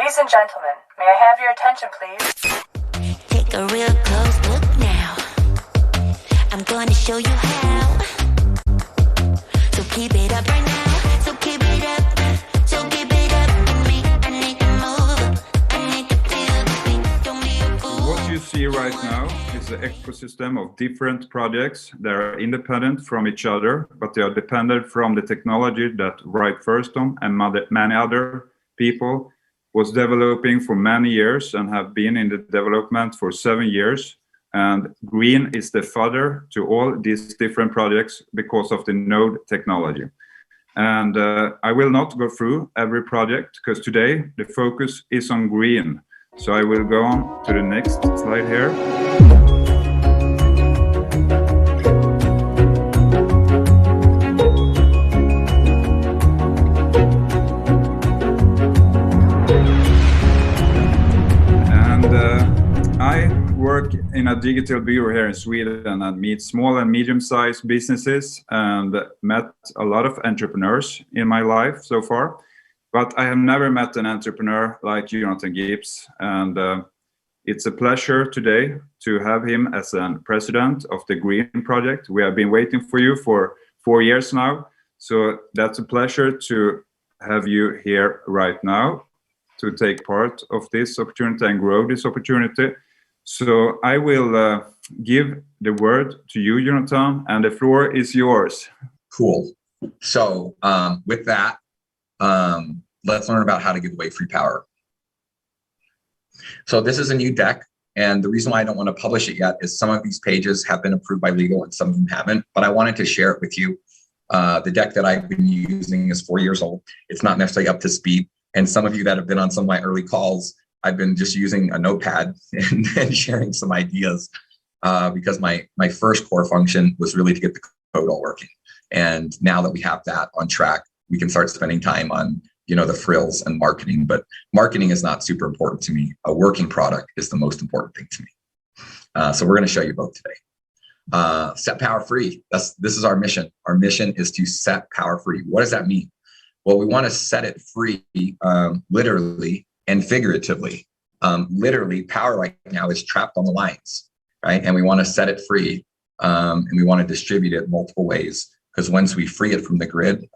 Ladies and gentlemen, may I have your attention, please? Take a real close look now. I'm going to show you how. So keep it up right now. So keep it up. So keep it up with me. I need to move. I need to feel the beat. Don't be a fool. What you see right now is an ecosystem of different projects that are independent from each other, but they are dependent from the technology that Wright Thurston and many other people was developing for many years and have been in the development for 7 years. And Green is the father to all these different projects because of the node technology. And I will not go through every project because today the focus is on Green. So I will go on to the next slide here. I work in a digital bureau here in Sweden and meet small and medium-sized businesses and met a lot of entrepreneurs in my life so far. But I have never met an entrepreneur like Jonathan Gibbs. And it's a pleasure today to have him as a president of the Green Project. We have been waiting for you for 4 years now. So that's a pleasure to have you here right now to take part of this opportunity and grow this opportunity. So I will give the word to you, Jonathan, and the floor is yours. Cool. So with that, let's learn about how to give away free power. So this is a new deck. And the reason why I don't want to publish it yet is some of these pages have been approved by legal and some of them haven't, but I wanted to share it with you. The deck that I've been using is 4 years old. It's not necessarily up to speed. And some of you that have been on some of my early calls, I've been just using a notepad and sharing some ideas because my first core function was really to get the code all working. And now that we have that on track, we can start spending time on, the frills and marketing. But marketing is not super important to me. A working product is the most important thing to me. So we're going to show you both today. Set power free. This is our mission. Our mission is to set power free. What does that mean? Well, we want to set it free, literally and figuratively. Literally, power right now is trapped on the lines, right? And we want to set it free, and we want to distribute it multiple ways, because once we free it from the grid,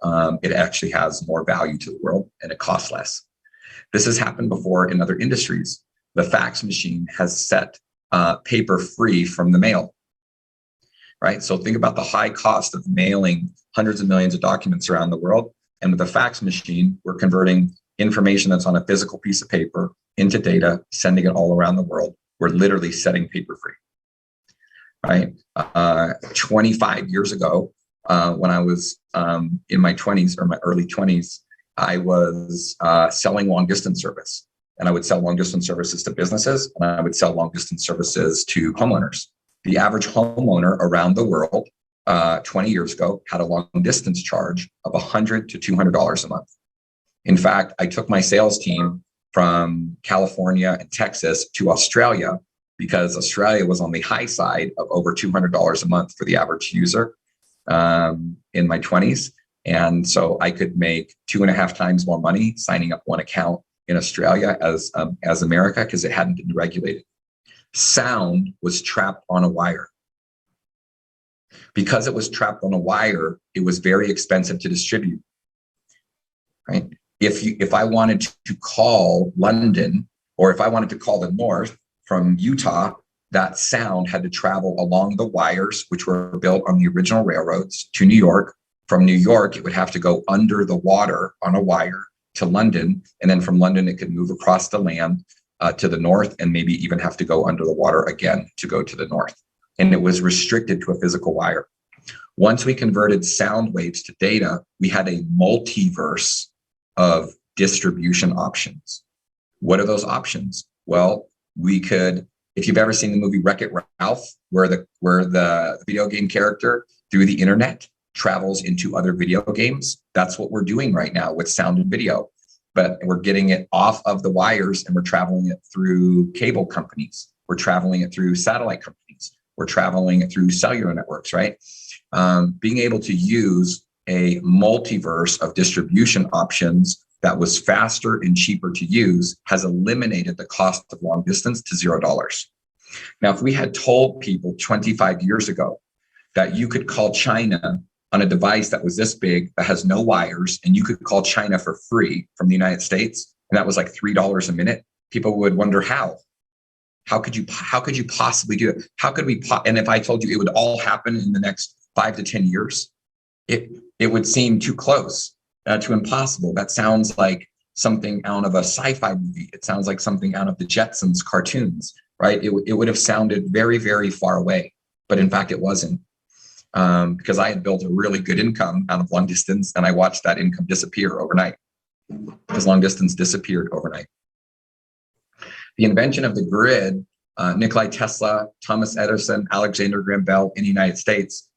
it actually has more value to the world and it costs less. This has happened before in other industries. The fax machine has set paper free from the mail, right? So think about the high cost of mailing hundreds of millions of documents around the world. And with the fax machine, we're converting information that's on a physical piece of paper into data, sending it all around the world. We're literally setting paper free, right? 25 years ago, when I was in my 20s or my early 20s, I was selling long distance service. And I would sell long distance services to businesses, and I would sell long distance services to homeowners. The average homeowner around the world 20 years ago had a long distance charge of $100 to $200 a month. In fact, I took my sales team from California and Texas to Australia because Australia was on the high side of over $200 a month for the average user in my 20s. And so I could make 2.5 times more money signing up one account in Australia as America, because it hadn't been regulated. Sound was trapped on a wire. Because it was trapped on a wire, it was very expensive to distribute, right? If I wanted to call London, or if I wanted to call the North from Utah, that sound had to travel along the wires, which were built on the original railroads, to New York. From New York, it would have to go under the water on a wire to London. And then from London, it could move across the land to the north, and maybe even have to go under the water again to go to the north. And it was restricted to a physical wire. Once we converted sound waves to data, we had a multiverse of distribution options. What are those options? Well, we could, if you've ever seen the movie Wreck-It Ralph, where the video game character through the internet travels into other video games, that's what we're doing right now with sound and video. But we're getting it off of the wires and we're traveling it through cable companies. We're traveling it through satellite companies. We're traveling it through cellular networks, right? Being able to use a multiverse of distribution options that was faster and cheaper to use has eliminated the cost of long distance to $0. Now, if we had told people 25 years ago that you could call China on a device that was this big, that has no wires, and you could call China for free from the United States, and that was like $3 a minute, people would wonder how. How could you possibly do it? How could we? And if I told you it would all happen in the next 5 to 10 years, it would seem too close, too impossible. That sounds like something out of a sci-fi movie. It sounds like something out of the Jetsons cartoons, right? It would have sounded very, very far away, but in fact, it wasn't. Because I had built a really good income out of long distance, and I watched that income disappear overnight, because long distance disappeared overnight. The invention of the grid, Nikola Tesla, Thomas Edison, Alexander Graham Bell in the United States,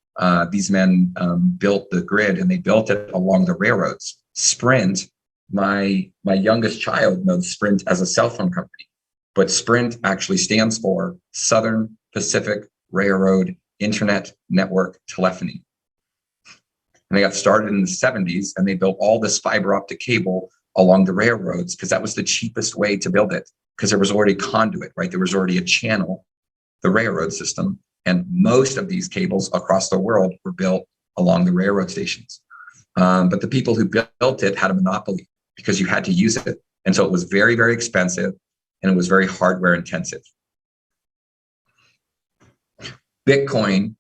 these men built the grid, and they built it along the railroads. Sprint, my youngest child knows Sprint as a cell phone company, but Sprint actually stands for Southern Pacific Railroad Internet Network Telephony. And they got started in the 70s, and they built all this fiber optic cable along the railroads because that was the cheapest way to build it, because there was already conduit, right? There was already a channel, the railroad system, and most of these cables across the world were built along the railroad stations. But the people who built it had a monopoly because you had to use it. And so it was very, very expensive, and it was very hardware intensive. Bitcoin,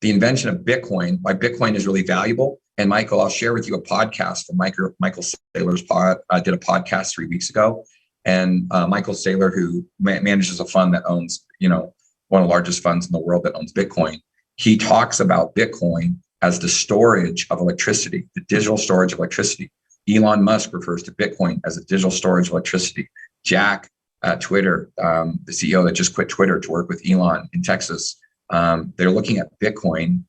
the invention of Bitcoin, why Bitcoin is really valuable. And Michael, I'll share with you a podcast from Mikael Saylor's pod. I did a podcast 3 weeks ago. And Mikael Saylor, who manages a fund that owns, one of the largest funds in the world that owns Bitcoin, he talks about Bitcoin as the storage of electricity, the digital storage of electricity. Elon Musk refers to Bitcoin as a digital storage of electricity. Jack at Twitter, the CEO that just quit Twitter to work with Elon in Texas, they're looking at Bitcoin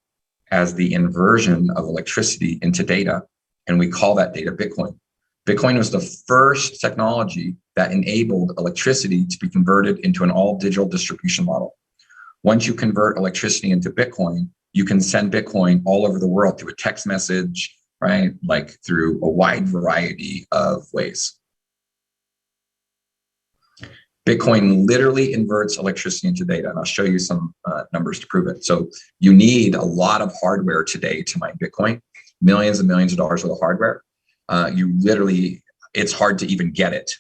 as the inversion of electricity into data, and we call that data Bitcoin. Bitcoin was the first technology that enabled electricity to be converted into an all digital distribution model. Once you convert electricity into Bitcoin, you can send Bitcoin all over the world through a text message, right? Like through a wide variety of ways. Bitcoin literally inverts electricity into data, and I'll show you some numbers to prove it. So you need a lot of hardware today to mine Bitcoin, millions and millions of dollars worth of hardware. It's hard to even get it.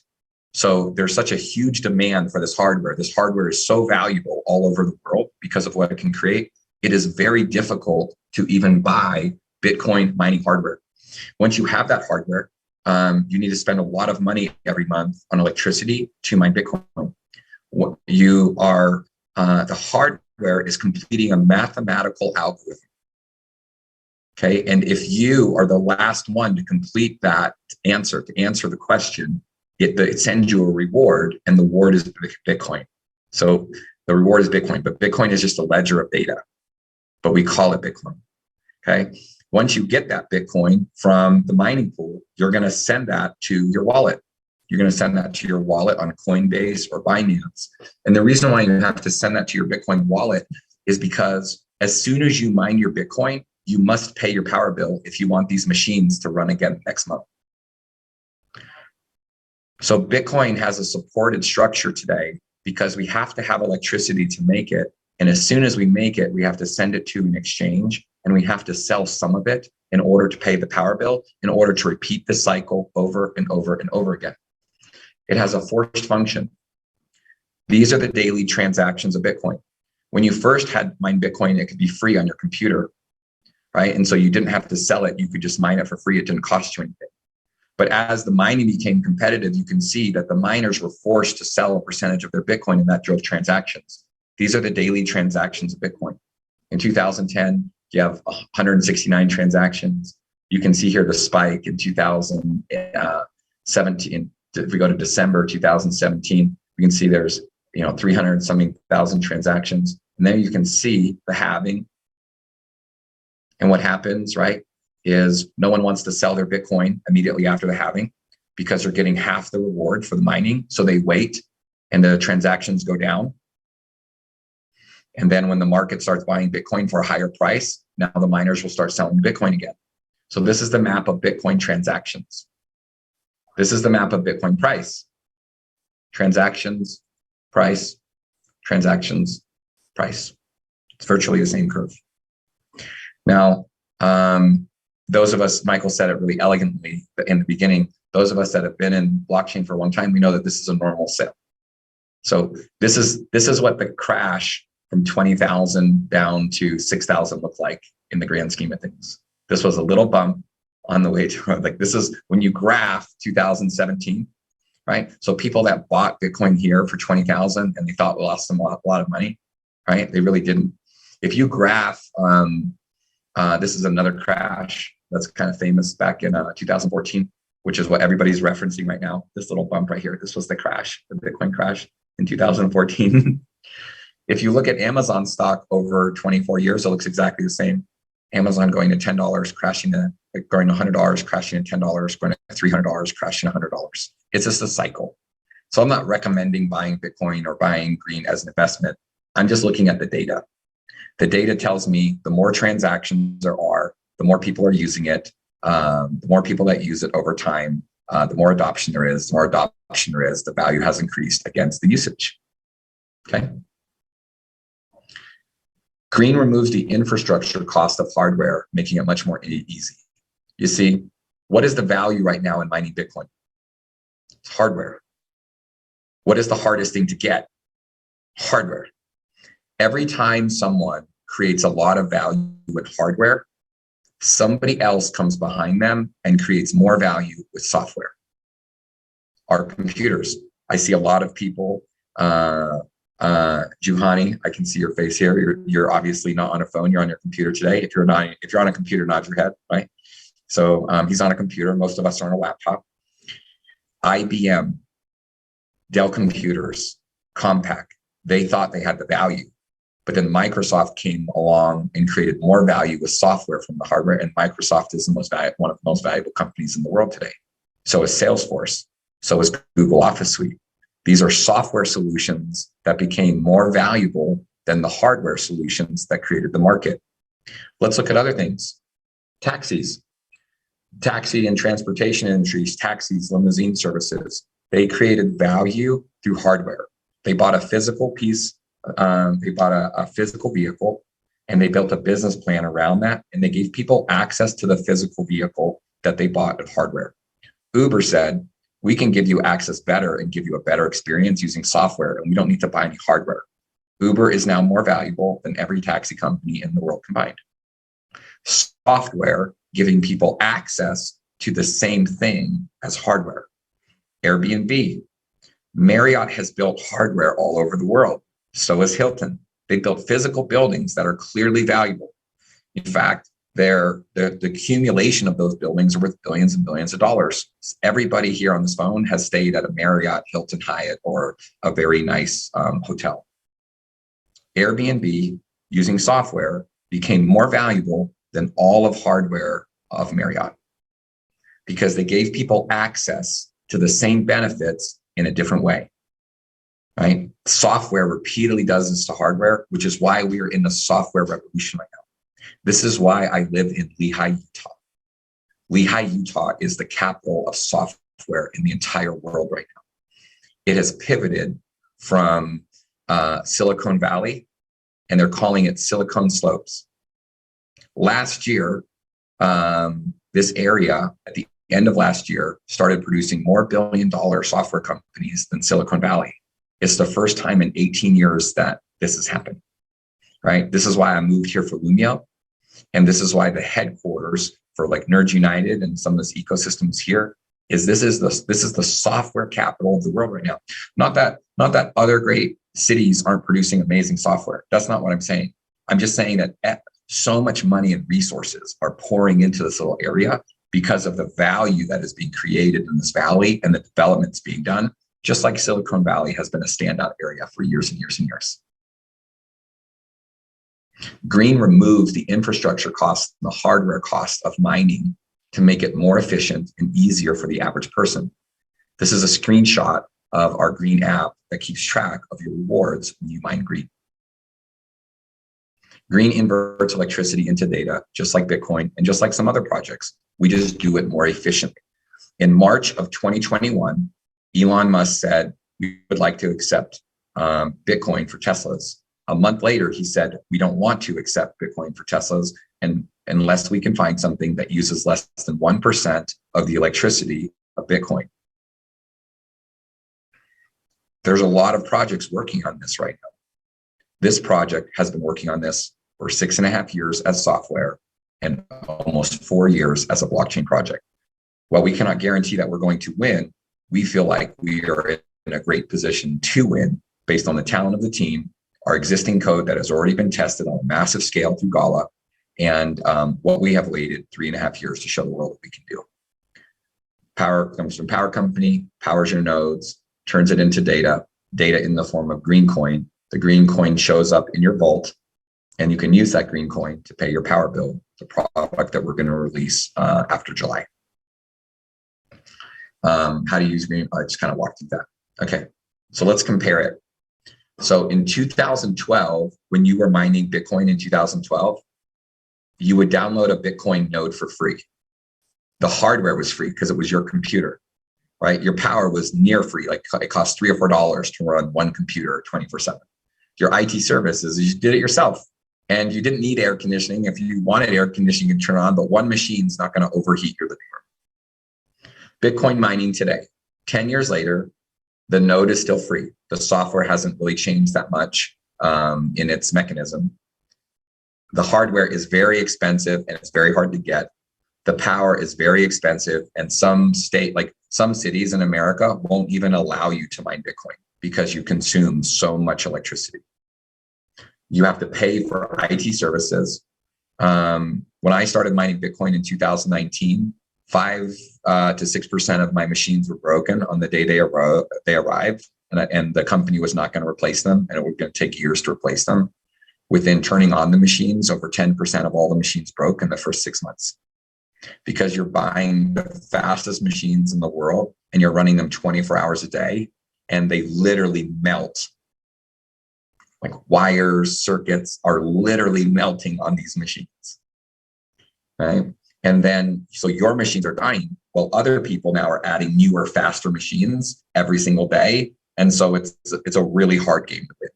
So there's such a huge demand for this hardware. This hardware is so valuable all over the world because of what it can create. It is very difficult to even buy Bitcoin mining hardware. Once you have that hardware, you need to spend a lot of money every month on electricity to mine Bitcoin. The hardware is completing a mathematical algorithm. Okay, and if you are the last one to complete that answer, to answer the question, it sends you a reward, and the reward is Bitcoin. So the reward is Bitcoin, but Bitcoin is just a ledger of data, but we call it Bitcoin. Okay. Once you get that Bitcoin from the mining pool, you're going to send that to your wallet. You're going to send that to your wallet on Coinbase or Binance. And the reason why you have to send that to your Bitcoin wallet is because as soon as you mine your Bitcoin, you must pay your power bill if you want these machines to run again next month. So Bitcoin has a supported structure today because we have to have electricity to make it. And as soon as we make it, we have to send it to an exchange, and we have to sell some of it in order to pay the power bill, in order to repeat the cycle over and over and over again. It has a forced function. These are the daily transactions of Bitcoin. When you first had mined Bitcoin, it could be free on your computer, right? And so you didn't have to sell it. You could just mine it for free. It didn't cost you anything. But as the mining became competitive, you can see that the miners were forced to sell a percentage of their Bitcoin, and that drove transactions. These are the daily transactions of Bitcoin. In 2010, you have 169 transactions. You can see here the spike in 2017. If we go to December 2017, we can see there's 300 something thousand transactions. And then you can see the halving. And what happens, right, is no one wants to sell their Bitcoin immediately after the halving because they're getting half the reward for the mining. So they wait and the transactions go down. And then when the market starts buying Bitcoin for a higher price, now the miners will start selling Bitcoin again. So this is the map of Bitcoin transactions. This is the map of Bitcoin price. Transactions, price, transactions, price. It's virtually the same curve. Now, those of us, Michael said it really elegantly in the beginning, those of us that have been in blockchain for a long time, we know that this is a normal sale. So this is what the crash from 20,000 down to 6,000 looked like in the grand scheme of things. This was a little bump on the way to, like, this is when you graph 2017, right? So people that bought Bitcoin here for 20,000 and they thought we lost them a lot of money, right? They really didn't. If you graph, this is another crash that's kind of famous back in 2014, which is what everybody's referencing right now. This little bump right here. This was the crash, the Bitcoin crash in 2014. If you look at Amazon stock over 24 years, it looks exactly the same. Amazon going to $10, crashing to going to $100, crashing to $10, going to $300, crashing to $100. It's just a cycle. So I'm not recommending buying Bitcoin or buying green as an investment. I'm just looking at the data. The data tells me the more transactions there are, the more people are using it, the more people that use it over time, the more adoption there is, the value has increased against the usage. Okay. Green removes the infrastructure cost of hardware, making it much more easy. You see, what is the value right now in mining Bitcoin? It's hardware. What is the hardest thing to get? Hardware. Every time someone creates a lot of value with hardware, somebody else comes behind them and creates more value with software. Our computers. I see a lot of people, Juhani, I can see your face here. You're obviously not on a phone, you're on your computer today. If you're on a computer, nod your head, right? So he's on a computer, most of us are on a laptop. IBM, Dell Computers, Compaq, they thought they had the value. But then Microsoft came along and created more value with software from the hardware, and Microsoft is one of the most valuable companies in the world today. So is Salesforce, so is Google Office Suite. These are software solutions that became more valuable than the hardware solutions that created the market. Let's look at other things. Taxis, taxi and transportation industries, taxis, limousine services. They created value through hardware. They bought a physical piece. They bought a physical vehicle and they built a business plan around that. And they gave people access to the physical vehicle that they bought of hardware. Uber said, we can give you access better and give you a better experience using software, and we don't need to buy any hardware. Uber is now more valuable than every taxi company in the world combined. Software giving people access to the same thing as hardware. Airbnb. Marriott has built hardware all over the world. So has Hilton. They built physical buildings that are clearly valuable. In fact, the accumulation of those buildings are worth billions and billions of dollars. Everybody here on this phone has stayed at a Marriott, Hilton, Hyatt, or a very nice hotel. Airbnb, using software, became more valuable than all of hardware of Marriott because they gave people access to the same benefits in a different way. Right? Software repeatedly does this to hardware, which is why we are in the software revolution right now. This is why I live in Lehi, Utah. Lehi, Utah is the capital of software in the entire world right now. It has pivoted from Silicon Valley, and they're calling it Silicon Slopes. Last year, this area at the end of last year started producing more billion-dollar software companies than Silicon Valley. It's the first time in 18 years that this has happened, right? This is why I moved here for Lumio. And this is why the headquarters for like Nerds United and some of this ecosystems here is this is the software capital of the world right now. Not that other great cities aren't producing amazing software. That's not what I'm saying. I'm just saying that so much money and resources are pouring into this little area because of the value that is being created in this valley and the developments being done, just like Silicon Valley has been a standout area for years and years and years. Green removes the infrastructure cost, the hardware cost of mining to make it more efficient and easier for the average person. This is a screenshot of our Green app that keeps track of your rewards when you mine green. Green inverts electricity into data, just like Bitcoin and just like some other projects. We just do it more efficiently. In March of 2021, Elon Musk said, we would like to accept Bitcoin for Teslas. A month later, he said, we don't want to accept Bitcoin for Teslas and unless we can find something that uses less than 1% of the electricity of Bitcoin. There's a lot of projects working on this right now. This project has been working on this for 6.5 years as software and almost 4 years as a blockchain project. While we cannot guarantee that we're going to win, we feel like we are in a great position to win based on the talent of the team, our existing code that has already been tested on a massive scale through Gala, and what we have waited 3.5 years to show the world that we can do. Power comes from Power Company, powers your nodes, turns it into data in the form of green coin. The green coin shows up in your vault, and you can use that green coin to pay your power bill, the product that we're going to release after July. How to use green, I just kind of walked through that. Okay, so let's compare it. So in 2012, when you were mining Bitcoin in 2012, you would download a Bitcoin node for free. The hardware was free because it was your computer, right? Your power was near free, like it cost $3 or $4 to run one computer 24/7. Your IT services, you did it yourself. And you didn't need air conditioning. If you wanted air conditioning, you could turn on, but one machine's not going to overheat your living room. Bitcoin mining today, 10 years later, the node is still free. The software hasn't really changed that much in its mechanism. The hardware is very expensive and it's very hard to get. The power is very expensive, and some cities in America won't even allow you to mine Bitcoin because you consume so much electricity. You have to pay for IT services. When I started mining Bitcoin in 2019, 5 to 6% of my machines were broken on the day they arrived, and the company was not going to replace them, and it was going to take years to replace them. Within turning on the machines, over 10% of all the machines broke in the first 6 months. Because you're buying the fastest machines in the world and you're running them 24 hours a day, and they literally melt. Like wires, circuits are literally melting on these machines, right? And then, so your machines are dying, while other people now are adding newer, faster machines every single day. And so it's a really hard game to win.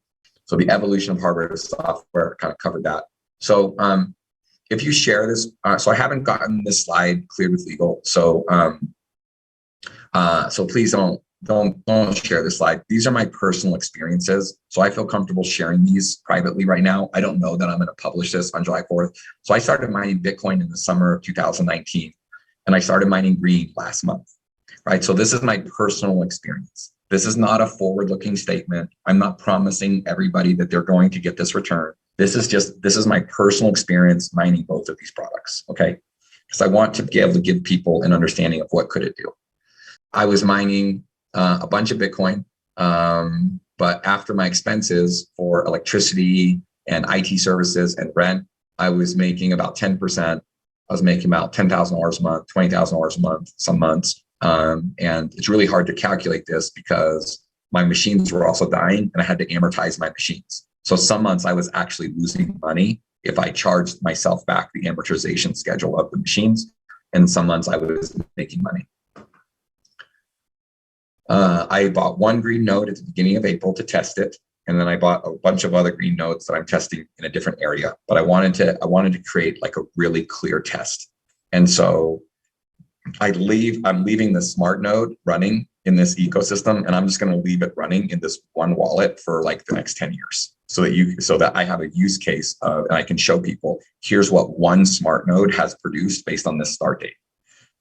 So the evolution of hardware to software kind of covered that. So if you share this, so I haven't gotten this slide cleared with legal. So so please don't share this slide. These are my personal experiences. So I feel comfortable sharing these privately right now. I don't know that I'm going to publish this on July 4th. So I started mining Bitcoin in the summer of 2019, and I started mining green last month, right? So this is my personal experience. This is not a forward-looking statement. I'm not promising everybody that they're going to get this return. This is my personal experience mining both of these products, okay? Because I want to be able to give people an understanding of what could it do. I was mining a bunch of Bitcoin, but after my expenses for electricity and IT services and rent, I was making about 10%. I was making about $10,000 a month, $20,000 a month, some months. And it's really hard to calculate this because my machines were also dying and I had to amortize my machines. So some months I was actually losing money if I charged myself back the amortization schedule of the machines. And some months I was making money. I bought one green node at the beginning of April to test it. And then I bought a bunch of other green nodes that I'm testing in a different area. But I wanted to create like a really clear test. And so I'm leaving the smart node running in this ecosystem, and I'm just going to leave it running in this one wallet for like the next 10 years so that I have a use case and I can show people, here's what one smart node has produced based on this start date.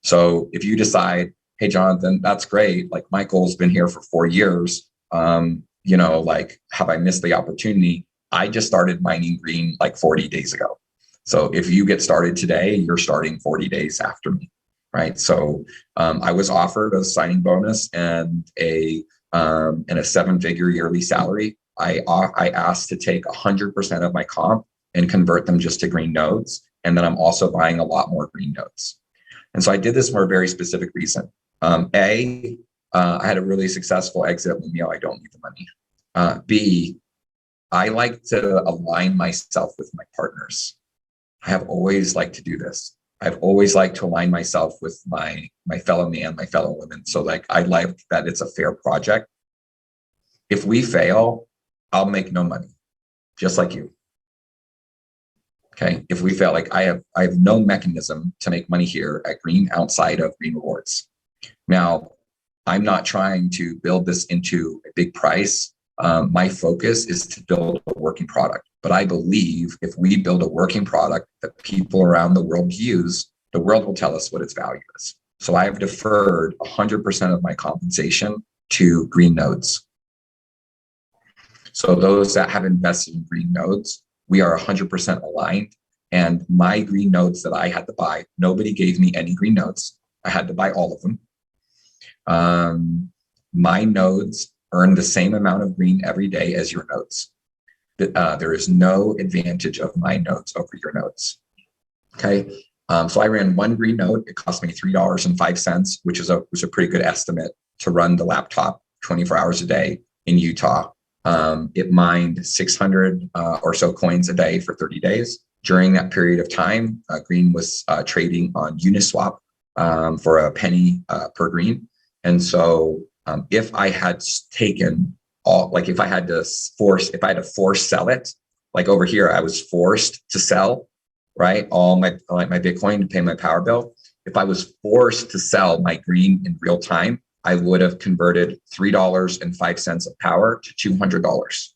So if you decide, hey, Jonathan, that's great. Like Michael's been here for 4 years. Like, have I missed the opportunity? I just started mining green like 40 days ago. So if you get started today, you're starting 40 days after me. Right. So I was offered a signing bonus and a 7-figure yearly salary. I asked to take 100% of my comp and convert them just to green nodes. And then I'm also buying a lot more green nodes. And so I did this for a very specific reason. I had a really successful exit at Lumio. I don't need the money. B, I like to align myself with my partners. I have always liked to do this. I've always liked to align myself with my fellow man, my fellow women. So like, I like that it's a fair project. If we fail, I'll make no money, just like you. Okay. If we fail, like I have no mechanism to make money here at Green outside of Green Rewards. Now, I'm not trying to build this into a big price. My focus is to build a working product. But I believe if we build a working product that people around the world use, the world will tell us what its value is. So I have deferred 100% of my compensation to Green nodes. So those that have invested in Green nodes, we are 100% aligned. And my Green nodes that I had to buy, nobody gave me any Green nodes. I had to buy all of them. My nodes earn the same amount of Green every day as your nodes. There is no advantage of my nodes over your nodes. Okay. So I ran one Green node. It cost me $3.05, which was a pretty good estimate to run the laptop 24 hours a day in Utah. It mined 600 or so coins a day for 30 days. During that period of time, Green was trading on Uniswap for a penny per Green. And so if I had taken all, like if I had to force sell it, like over here, I was forced to sell, right? All my Bitcoin to pay my power bill. If I was forced to sell my Green in real time, I would have converted $3.05 of power to $200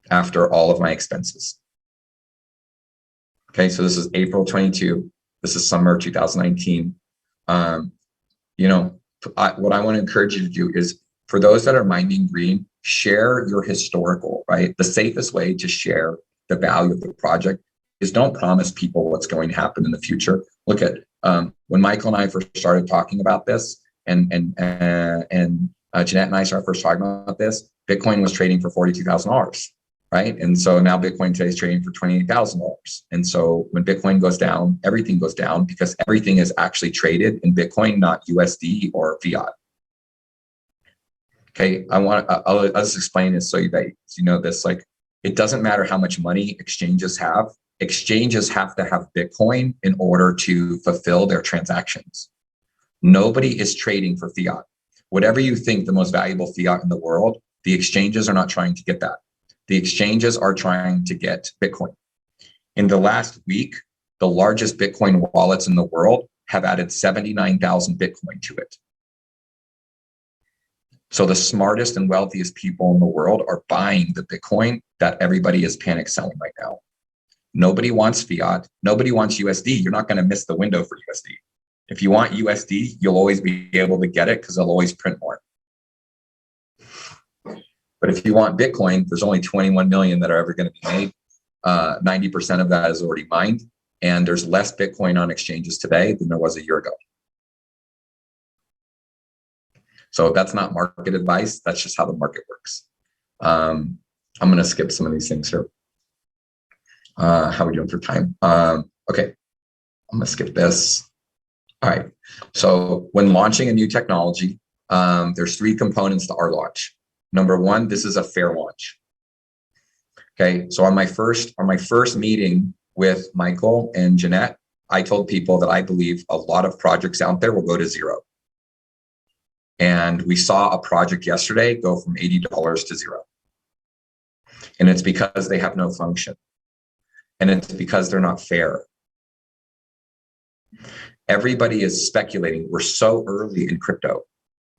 after all of my expenses. Okay, so this is April 22. This is summer 2019. What I want to encourage you to do is, for those that are mining Green, share your historical, right? The safest way to share the value of the project is don't promise people what's going to happen in the future. Look at when Michael and I first started talking about this, and Jeanette and I started first talking about this, Bitcoin was trading for $42,000, right? And so now Bitcoin today is trading for $28,000. And so when Bitcoin goes down, everything goes down because everything is actually traded in Bitcoin, not USD or fiat. Okay, I'll just explain this so you know this. Like, it doesn't matter how much money exchanges have. Exchanges have to have Bitcoin in order to fulfill their transactions. Nobody is trading for fiat. Whatever you think the most valuable fiat in the world, the exchanges are not trying to get that. The exchanges are trying to get Bitcoin. In the last week, the largest Bitcoin wallets in the world have added 79,000 Bitcoin to it. So the smartest and wealthiest people in the world are buying the Bitcoin that everybody is panic selling right now. Nobody wants fiat. Nobody wants USD. You're not going to miss the window for USD. If you want USD, you'll always be able to get it because they'll always print more. But if you want Bitcoin, there's only 21 million that are ever going to be made. 90% of that is already mined. And there's less Bitcoin on exchanges today than there was a year ago. So that's not market advice. That's just how the market works. I'm going to skip some of these things here. How are we doing for time? Okay, I'm going to skip this. All right. So when launching a new technology, there's 3 components to our launch. Number 1, this is a fair launch. Okay. So on my first meeting with Michael and Jeanette, I told people that I believe a lot of projects out there will go to 0. And we saw a project yesterday go from $80 to 0. And it's because they have no function. And it's because they're not fair. Everybody is speculating. We're so early in crypto.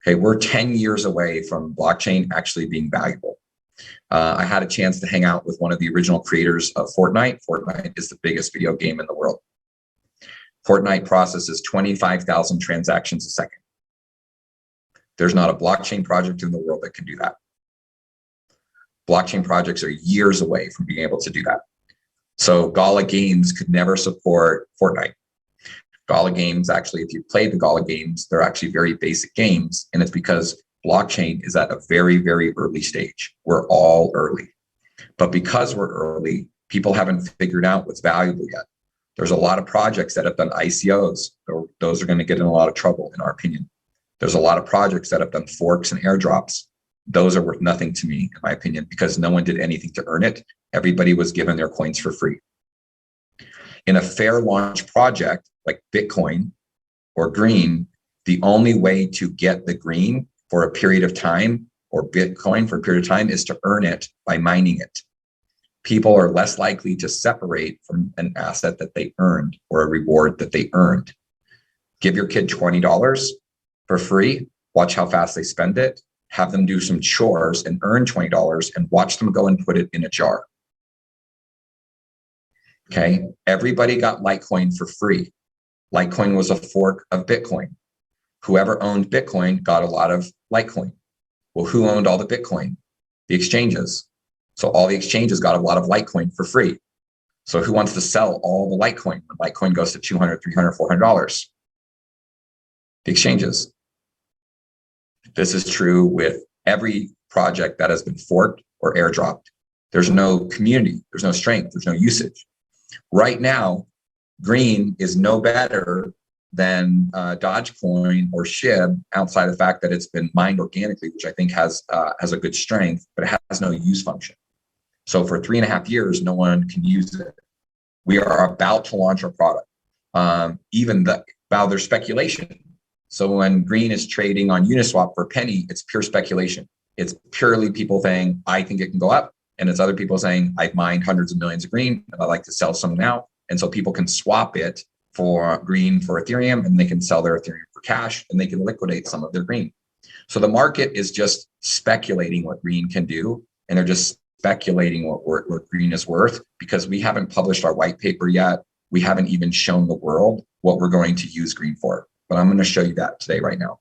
Okay, we're 10 years away from blockchain actually being valuable. I had a chance to hang out with one of the original creators of Fortnite. Fortnite is the biggest video game in the world. Fortnite processes 25,000 transactions a second. There's not a blockchain project in the world that can do that. Blockchain projects are years away from being able to do that. So Gala games could never support Fortnite. Gala games, actually, if you play the Gala games, they're actually very basic games. And it's because blockchain is at a very, very early stage. We're all early. But because we're early, people haven't figured out what's valuable yet. There's a lot of projects that have done ICOs. Those are going to get in a lot of trouble, in our opinion. There's a lot of projects that have done forks and airdrops. Those are worth nothing to me, in my opinion, because no one did anything to earn it. Everybody was given their coins for free. In a fair launch project like Bitcoin or green, the only way to get the green for a period of time or Bitcoin for a period of time is to earn it by mining it. People are less likely to separate from an asset that they earned or a reward that they earned. Give your kid $20 for free, watch how fast they spend it, have them do some chores and earn $20 and watch them go and put it in a jar. Okay, everybody got Litecoin for free. Litecoin was a fork of Bitcoin. Whoever owned Bitcoin got a lot of Litecoin. Well, who owned all the Bitcoin? The exchanges. So all the exchanges got a lot of Litecoin for free. So who wants to sell all the Litecoin when Litecoin goes to $200, $300, $400? The exchanges. This is true with every project that has been forked or airdropped. There's no community, there's no strength, there's no usage. Right now, green is no better than Dogecoin or SHIB outside of the fact that it's been mined organically, which I think has a good strength, but it has no use function. So for 3.5 years, no one can use it. We are about to launch our product. While there's speculation. So when green is trading on Uniswap for a penny, it's pure speculation. It's purely people saying, I think it can go up. And it's other people saying, I've mined hundreds of millions of green and I'd like to sell some now. And so people can swap it for green for Ethereum, and they can sell their Ethereum for cash, and they can liquidate some of their green. So the market is just speculating what green can do. And they're just speculating what green is worth, because we haven't published our white paper yet. We haven't even shown the world what we're going to use green for. But I'm going to show you that today, right now.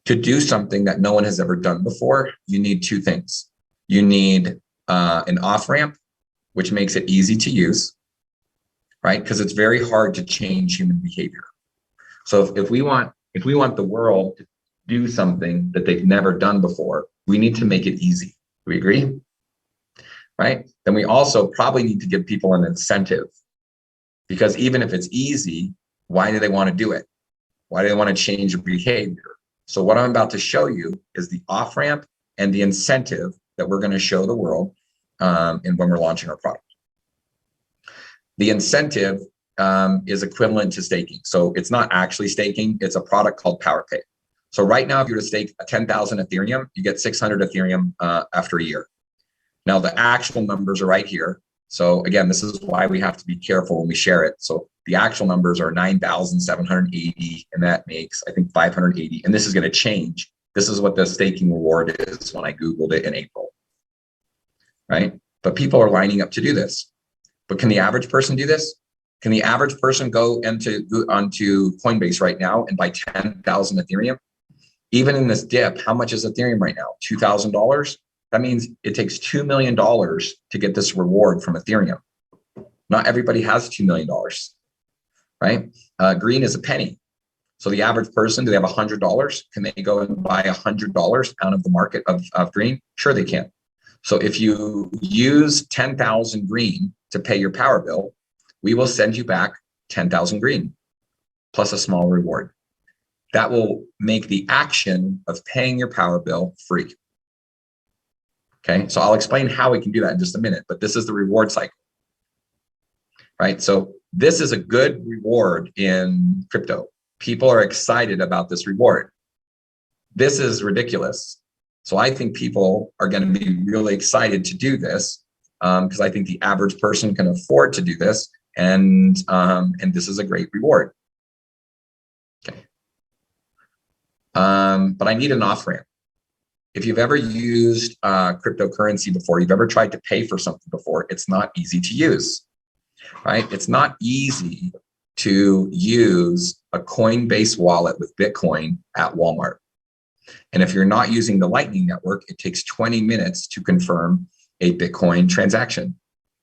To do something that no one has ever done before, you need two things. You need an off-ramp, which makes it easy to use, right? Because it's very hard to change human behavior. So if we want the world to do something that they've never done before, we need to make it easy. Do we agree? Right? Then we also probably need to give people an incentive, because even if it's easy, why do they want to do it? Why do they want to change their behavior? So what I'm about to show you is the off-ramp and the incentive that we're going to show the world and when we're launching our product. The incentive is equivalent to staking. So it's not actually staking, it's a product called PowerPay. So right now, if you were to stake 10,000 Ethereum, you get 600 Ethereum after a year. Now the actual numbers are right here. So again, this is why we have to be careful when we share it. So the actual numbers are 9,780, and that makes, I think, 580. And this is going to change. This is what the staking reward is when I Googled it in April, right? But people are lining up to do this. But can the average person do this? Can the average person go onto Coinbase right now and buy 10,000 Ethereum? Even in this dip, how much is Ethereum right now? $2,000? That means it takes $2 million to get this reward from Ethereum. Not everybody has $2 million, right? Green is a penny. So the average person, do they have $100? Can they go and buy $100 out of the market of green? Sure, they can. So if you use 10,000 green to pay your power bill, we will send you back 10,000 green plus a small reward. That will make the action of paying your power bill free. Okay, so I'll explain how we can do that in just a minute, but this is the reward cycle, right? So this is a good reward in crypto. People are excited about this reward. This is ridiculous. So I think people are going to be really excited to do this because I think the average person can afford to do this, and this is a great reward. Okay. But I need an off-ramp. If you've ever used cryptocurrency before, you've ever tried to pay for something before, it's not easy to use, right? It's not easy to use a Coinbase wallet with Bitcoin at Walmart. And if you're not using the Lightning Network, it takes 20 minutes to confirm a Bitcoin transaction.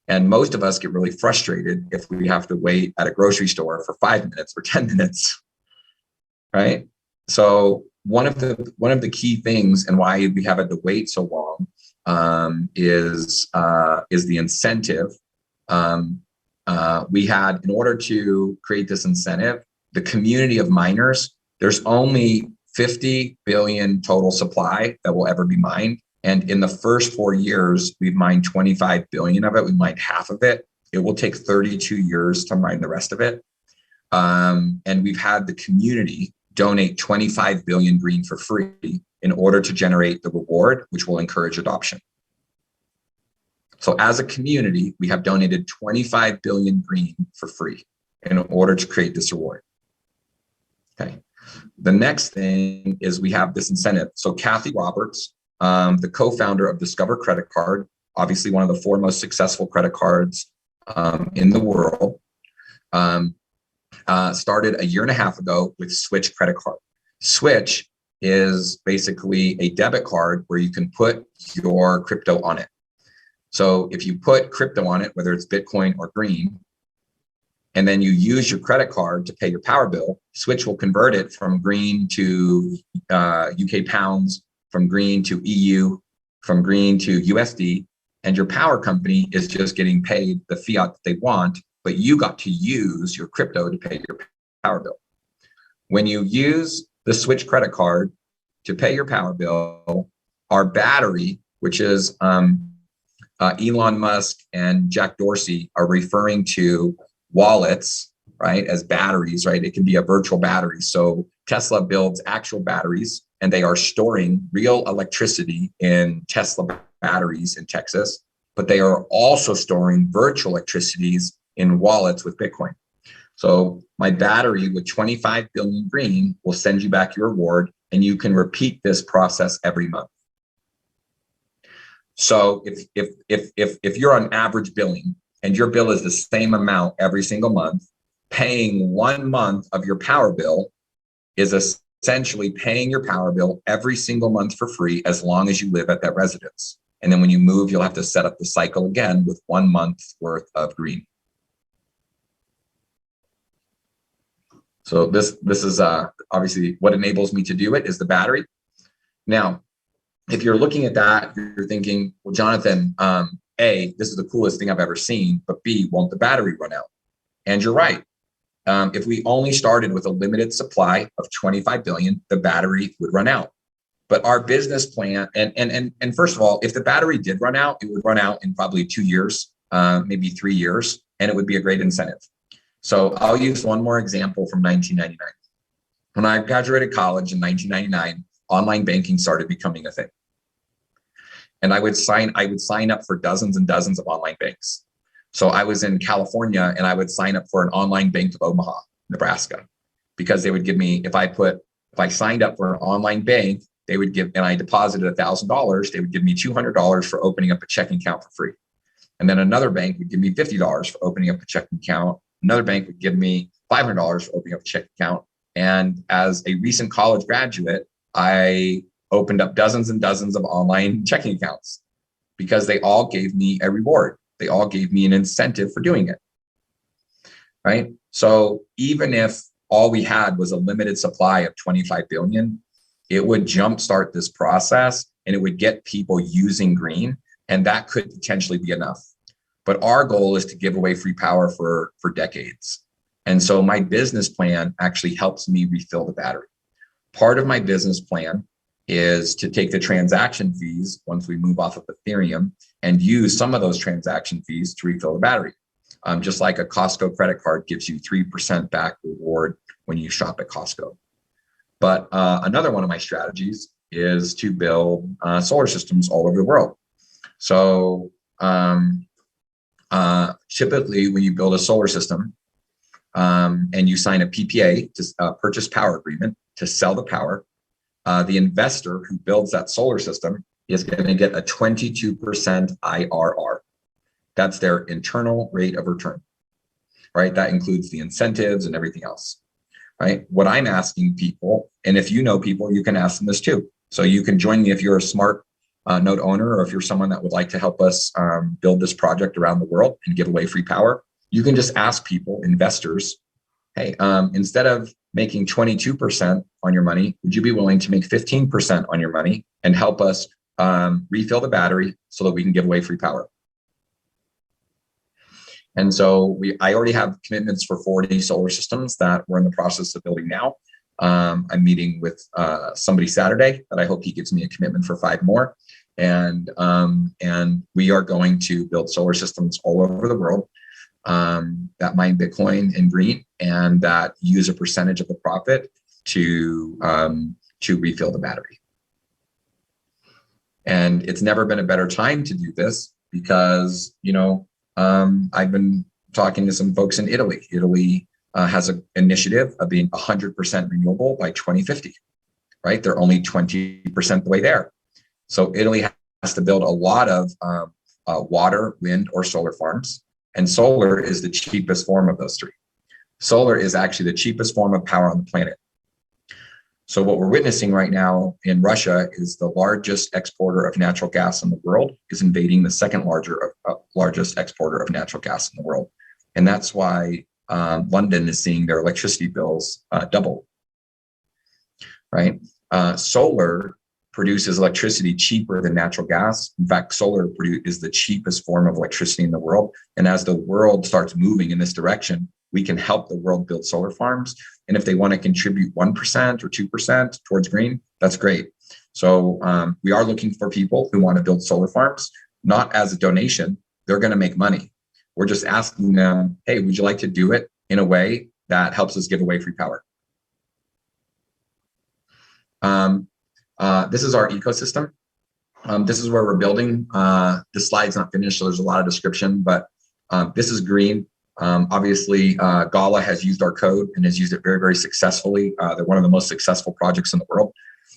And most of us get really frustrated if we have to wait at a grocery store for 5 minutes or 10 minutes, right? So one of the key things and why we have had to wait so long is the incentive. We had, in order to create this incentive, the community of miners, there's only 50 billion total supply that will ever be mined. And in the first 4 years, we've mined 25 billion of it. We mined half of it. It will take 32 years to mine the rest of it. And we've had the community donate 25 billion green for free in order to generate the reward, which will encourage adoption. So as a community, we have donated 25 billion green for free in order to create this reward. Okay. The next thing is we have this incentive. So Kathy Roberts, the co-founder of Discover Credit Card, obviously one of the 4 most successful credit cards in the world, started a year and a half ago with Switch Credit Card. Switch is basically a debit card where you can put your crypto on it. So if you put crypto on it, whether it's Bitcoin or green, and then you use your credit card to pay your power bill, Switch will convert it from green to UK pounds, from green to EU, from green to USD, and your power company is just getting paid the fiat that they want, but you got to use your crypto to pay your power bill. When you use the Switch credit card to pay your power bill, our battery, which is Elon Musk and Jack Dorsey are referring to wallets, right, as batteries, right? It can be a virtual battery. So Tesla builds actual batteries, and they are storing real electricity in Tesla batteries in Texas, but they are also storing virtual electricities in wallets with Bitcoin. So my battery with 25 billion green will send you back your reward, and you can repeat this process every month. So if you're on average billing and your bill is the same amount every single month, paying 1 month of your power bill is essentially paying your power bill every single month for free as long as you live at that residence. And then when you move, you'll have to set up the cycle again with 1 month's worth of green. So this is obviously what enables me to do it is the battery. Now, if you're looking at that, you're thinking, well, Jonathan, A, this is the coolest thing I've ever seen, but B, won't the battery run out? And you're right. If we only started with a limited supply of 25 billion, the battery would run out. But our business plan, and first of all, if the battery did run out, it would run out in probably 2 years, maybe 3 years, and it would be a great incentive. So I'll use one more example from 1999. When I graduated college in 1999, online banking started becoming a thing. And I would sign up for dozens and dozens of online banks. So I was in California and I would sign up for an online bank of Omaha, Nebraska, because they would give me, if I signed up for an online bank, they would give, and I deposited $1,000, they would give me $200 for opening up a checking account for free. And then another bank would give me $50 for opening up a checking account. Another bank would give me $500 for opening up a checking account. And as a recent college graduate, I opened up dozens and dozens of online checking accounts because they all gave me a reward. They all gave me an incentive for doing it, right? So even if all we had was a limited supply of 25 billion, it would jumpstart this process and it would get people using green, and that could potentially be enough. But our goal is to give away free power for decades. And so my business plan actually helps me refill the battery. Part of my business plan is to take the transaction fees once we move off of Ethereum and use some of those transaction fees to refill the battery. Just like a Costco credit card gives you 3% back reward when you shop at Costco. But another one of my strategies is to build solar systems all over the world. So typically when you build a solar system and you sign a PPA to purchase power agreement to sell the power, the investor who builds that solar system is going to get a 22% IRR. That's their internal rate of return, right? That includes the incentives and everything else, right? What I'm asking people, and if you know people, you can ask them this too. So you can join me if you're a smart node owner, or if you're someone that would like to help us build this project around the world and give away free power. You can just ask people, investors, hey, instead of making 22% on your money, would you be willing to make 15% on your money and help us refill the battery so that we can give away free power? And so I already have commitments for 40 solar systems that we're in the process of building now. I'm meeting with somebody Saturday that I hope he gives me a commitment for 5 more. And we are going to build solar systems all over the world. that mine Bitcoin in green and that use a percentage of the profit to refill the battery. And it's never been a better time to do this because, I've been talking to some folks in Italy. Italy has an initiative of being 100% renewable by 2050, right? They're only 20% the way there. So Italy has to build a lot of water, wind, or solar farms. And solar is the cheapest form of those three. Solar is actually the cheapest form of power on the planet. So what we're witnessing right now in Russia is the largest exporter of natural gas in the world is invading the second largest exporter of natural gas in the world. And that's why London is seeing their electricity bills double, right? Solar produces electricity cheaper than natural gas. In fact, solar is the cheapest form of electricity in the world. And as the world starts moving in this direction, we can help the world build solar farms. And if they want to contribute 1% or 2% towards green, that's great. So we are looking for people who want to build solar farms, not as a donation. They're going to make money. We're just asking them, hey, would you like to do it in a way that helps us give away free power? This is our ecosystem. This is where we're building. The slide's not finished, so there's a lot of description, but this is green. Obviously, Gala has used our code and has used it very, very successfully. They're one of the most successful projects in the world.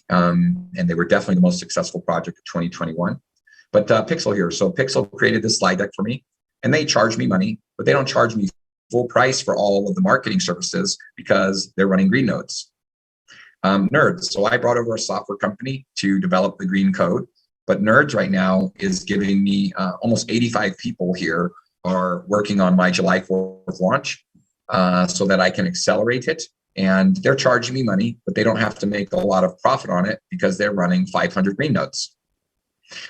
And they were definitely the most successful project of 2021. But Pixel here. So Pixel created this slide deck for me and they charge me money, but they don't charge me full price for all of the marketing services because they're running green nodes. Nerds. So I brought over a software company to develop the green code, but Nerds right now is giving me almost 85 people here are working on my July 4th launch so that I can accelerate it. And they're charging me money, but they don't have to make a lot of profit on it because they're running 500 green nodes.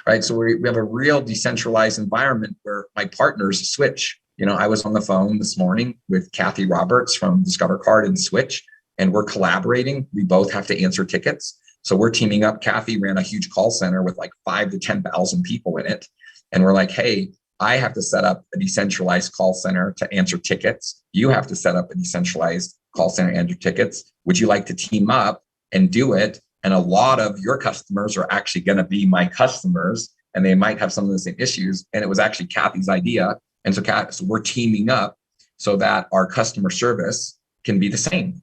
Right. So we have a real decentralized environment where my partners switch. I was on the phone this morning with Kathy Roberts from Discover Card and Switch, and we're collaborating. We both have to answer tickets. So we're teaming up. Kathy ran a huge call center with like 5,000 to 10,000 people in it. And we're like, hey, I have to set up a decentralized call center to answer tickets. You have to set up a decentralized call center to answer tickets. Would you like to team up and do it? And a lot of your customers are actually going to be my customers, and they might have some of the same issues. And it was actually Kathy's idea. And so we're teaming up so that our customer service can be the same,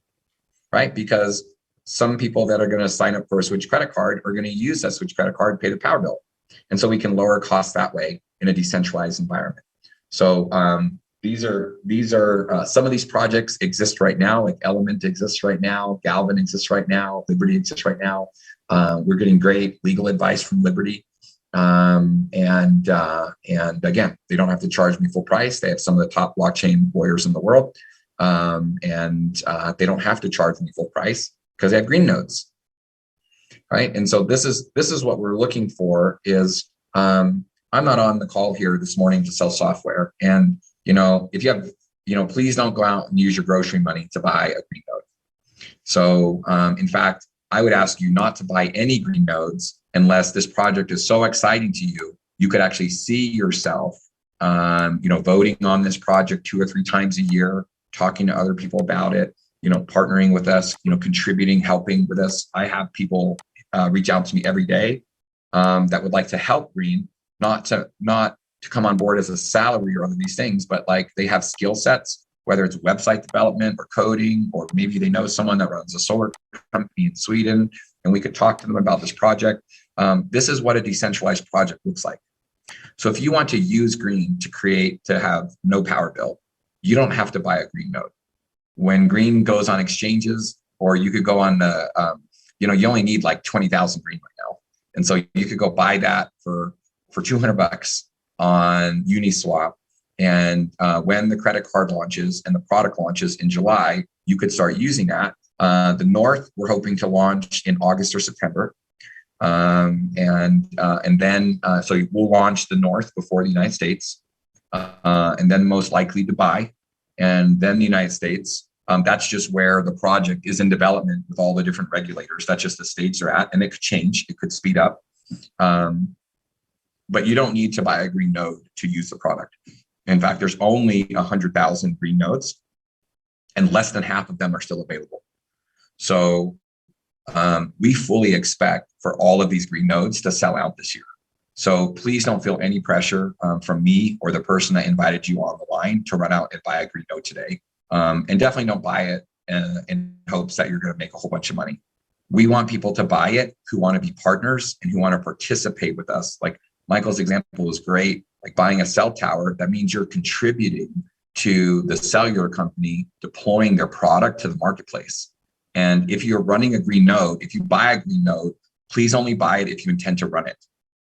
right? Because some people that are going to sign up for a Switch credit card are going to use that Switch credit card, pay the power bill. And so we can lower costs that way in a decentralized environment. So these are some of these projects exist right now, like Element exists right now, Galvin exists right now, Liberty exists right now. We're getting great legal advice from Liberty. And again, they don't have to charge me full price. They have some of the top blockchain lawyers in the world. And they don't have to charge me full price because they have green nodes. Right. And so this is what we're looking for is I'm not on the call here this morning to sell software. And, if you have, please don't go out and use your grocery money to buy a green node. So in fact, I would ask you not to buy any green nodes unless this project is so exciting to you, you could actually see yourself, voting on this project 2 or 3 times a year, talking to other people about it, partnering with us, contributing, helping with us. I have people reach out to me every day that would like to help green, not to come on board as a salary or other these things, but like they have skill sets, whether it's website development or coding, or maybe they know someone that runs a solar company in Sweden, and we could talk to them about this project. This is what a decentralized project looks like. So if you want to use green to have no power bill, you don't have to buy a green node. When green goes on exchanges, or you could go on the, you only need like 20,000 green right now. And so you could go buy that for $200 on Uniswap. And when the credit card launches and the product launches in July, you could start using that. The North, we're hoping to launch in August or September. And then we'll launch the North before the United States, and then most likely Dubai, and then the United States. That's just where the project is in development with all the different regulators. That's just the states are at, and it could change, it could speed up. But you don't need to buy a green node to use the product. In fact, there's only 100,000 green nodes, and less than half of them are still available. So we fully expect for all of these green nodes to sell out this year. So please don't feel any pressure from me or the person that invited you on the line to run out and buy a green node today. And definitely don't buy it in hopes that you're going to make a whole bunch of money. We want people to buy it who want to be partners and who want to participate with us. Like Michael's example was great. Like buying a cell tower, that means you're contributing to the cellular company deploying their product to the marketplace. And if you're running a green node, if you buy a green node, please only buy it if you intend to run it.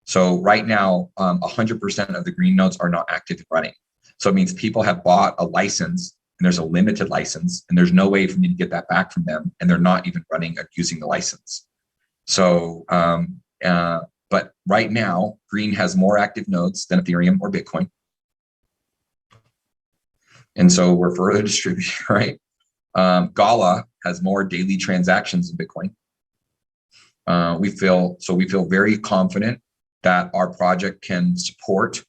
So right now, 100% of the green nodes are not active and running. So it means people have bought a license and there's a limited license and there's no way for me to get that back from them. And they're not even running or using the license. So, but right now, Green has more active nodes than Ethereum or Bitcoin. And so we're further distributed, right? Gala has more daily transactions than Bitcoin. We feel very confident that our project can support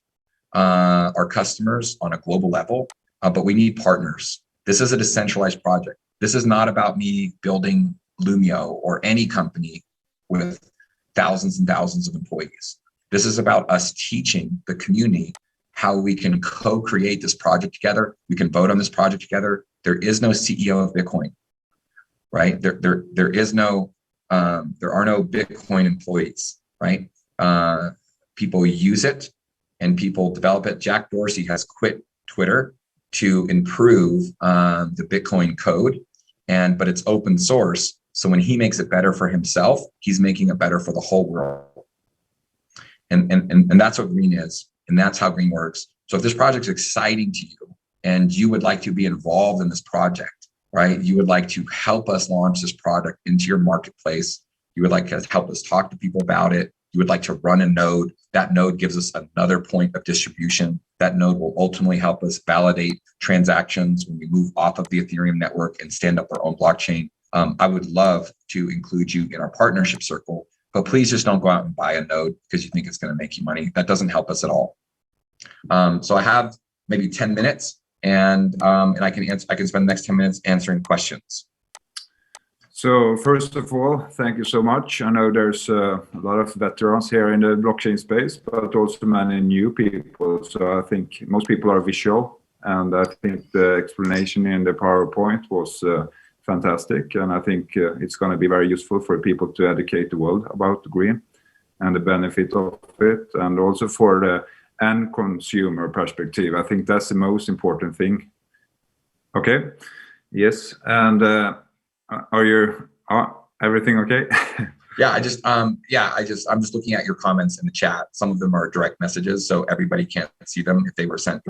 our customers on a global level, but we need partners. This is a decentralized project. This is not about me building Lumio or any company with thousands and thousands of employees. This is about us teaching the community how we can co-create this project together. We can vote on this project together. There is no CEO of Bitcoin, right? There are no Bitcoin employees, right? People use it and people develop it. Jack Dorsey has quit Twitter to improve the Bitcoin code, but it's open source. So when he makes it better for himself, he's making it better for the whole world. And that's what Green is. And that's how Green works. So if this project's exciting to you and you would like to be involved in this project, right? You would like to help us launch this product into your marketplace. You would like to help us talk to people about it. You would like to run a node. That node gives us another point of distribution. That node will ultimately help us validate transactions when we move off of the Ethereum network and stand up our own blockchain. I would love to include you in our partnership circle, but please just don't go out and buy a node because you think it's going to make you money. That doesn't help us at all. So I have maybe 10 minutes and I can spend the next 10 minutes answering questions. So first of all, thank you so much. I know there's a lot of veterans here in the blockchain space, but also many new people. So I think most people are visual, and I think the explanation in the PowerPoint was fantastic. And I think it's going to be very useful for people to educate the world about Green and the benefit of it, and also for the end consumer perspective. I think that's the most important thing. Okay. Yes. And everything okay? Yeah, I'm just looking at your comments in the chat. Some of them are direct messages, so everybody can't see them if they were sent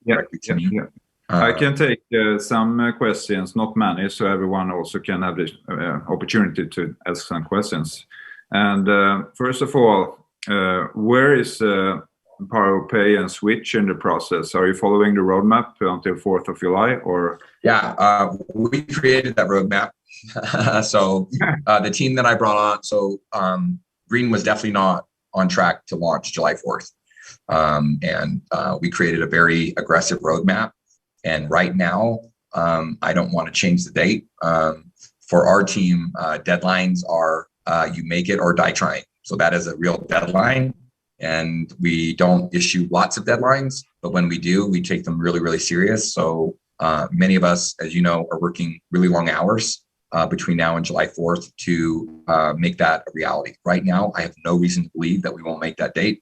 directly to me. Yeah. I can take some questions, not many, so everyone also can have the opportunity to ask some questions. And first of all, where is Power Pay and Switch in the process? Are you following the roadmap until 4th of July, or? Yeah, we created that roadmap. So the team that I brought on, so Green was definitely not on track to launch July 4th. And we created a very aggressive roadmap. And right now, I don't want to change the date. For our team, deadlines are you make it or die trying. So that is a real deadline. And we don't issue lots of deadlines, but when we do, we take them really, really serious. So many of us, as you know, are working really long hours between now and July 4th to make that a reality. Right now, I have no reason to believe that we won't make that date.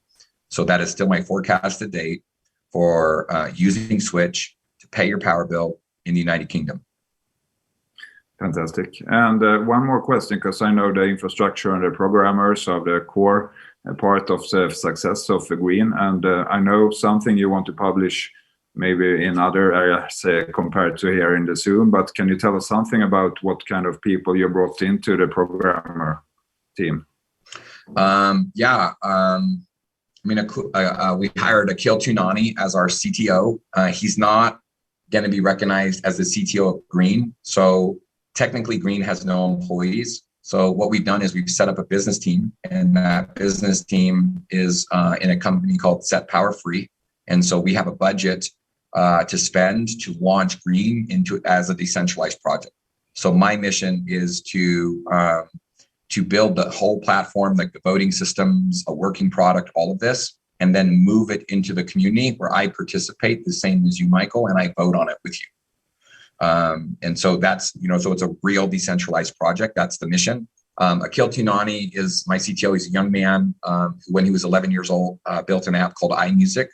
So that is still my forecasted date for using Switch to pay your power bill in the United Kingdom. Fantastic. And one more question, because I know the infrastructure and the programmers are the core part of the success of the Green. And I know something you want to publish maybe in other areas compared to here in the Zoom, but can you tell us something about what kind of people you brought into the programmer team? We hired Akil Tunani as our CTO. He's not going to be recognized as the CTO of Green. So technically Green has no employees. So what we've done is we've set up a business team, and that business team is in a company called Set Power Free. And so we have a budget to spend to launch Green into as a decentralized project. So my mission is to build the whole platform, like the voting systems, a working product, all of this, and then move it into the community where I participate the same as you, Michael, and I vote on it with you. And so that's, so it's a real decentralized project. That's the mission. Akil Tinani is my CTO. He's a young man who, when he was 11 years old, built an app called iMusic,